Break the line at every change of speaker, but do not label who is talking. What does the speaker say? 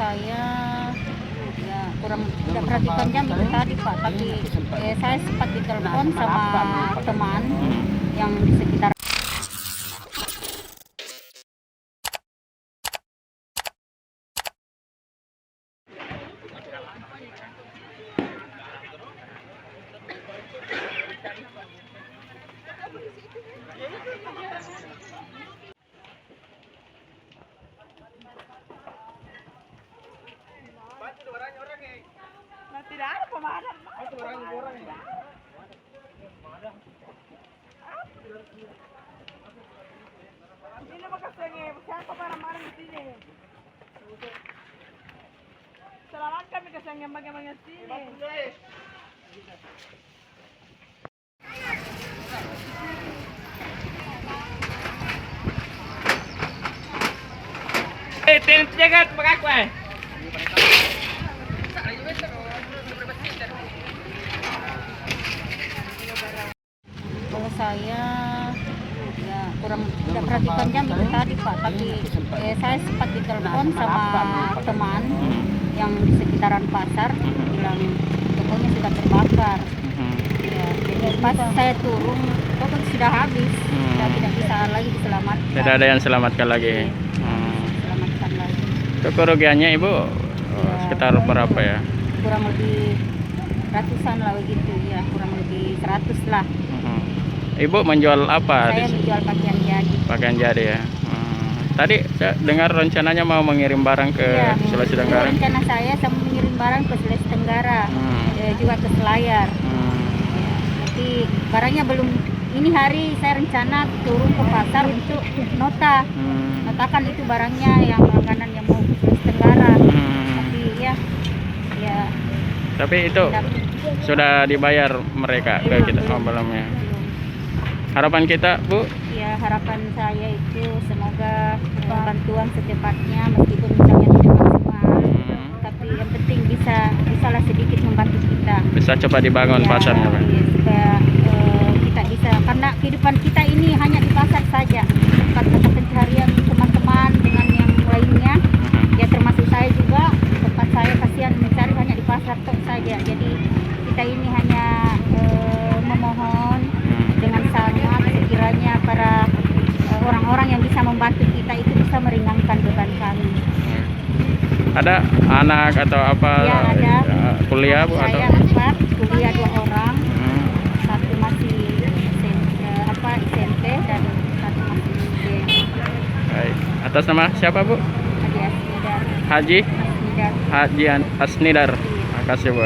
Saya ya kurang tidak perhatikan jam itu tadi Pak, tapi saya sempat ditelepon sama teman yang di sekitar.
Tidak ada pemadam. Ini makasih siapa marah-marah di sini. Selamat kami kesengnya bagaimana sini. Jaga pakai aku.
Kalau saya ya kurang tidak perhatikan jam itu tadi Pak, tapi saya sempat ditelepon sama teman yang di sekitaran pasar bilang tokonya sudah terbakar. Ya, jadi pas saya turun toko sudah habis, sudah tidak bisa lagi diselamatkan.
Tidak ada yang selamatkan lagi.
Selamatkan lagi.
Itu kerugiannya Ibu
Ya,
sekitar berapa ya?
Kurang lebih ratusan lah begitu ya, kurang lebih 100 lah.
Ibu menjual apa?
Saya menjual pakaian jadi.
Pakaian jadi ya. Tadi saya dengar rencananya mau mengirim barang ke
Ya,
Sulawesi Tenggara.
rencana saya sama mengirim barang ke Sulawesi Tenggara, juga ke Selayar. Ya, tapi barangnya belum. Ini hari saya rencana turun ke pasar untuk notakan itu barangnya yang langganan yang mau ke Sulawesi Tenggara. Tapi ya
Tapi itu sudah dibayar mereka ke kita belumnya. Harapan kita Bu?
Ya, harapan saya itu semoga bantuan secepatnya, meskipun misalnya tidak maksimal, tapi yang penting bisalah sedikit membantu kita.
Bisa cepat dibangun pasarnya Pak.
Ya, supaya kita bisa, karena kehidupan kita ini hanya di pasar saja, tempat mata pencaharian teman-teman dengan yang lainnya. Ya termasuk saya juga, tempat saya kasihan mencari hanya di pasar saja. Jadi kita ini hanya memohon dengan sangat sekiranya para orang-orang yang bisa membantu kita itu bisa meringankan beban kami.
Ada anak atau apa?
Ya, ada.
Kuliah Bu atau?
Saya 4, kuliah 2 orang. Satu masih SMP dan satu masih SD.
Baik. Atas nama siapa Bu?
Haji Asnidar.
Haji
Asnidar.
Haji Asnidar.
Iya.
Makasih Bu.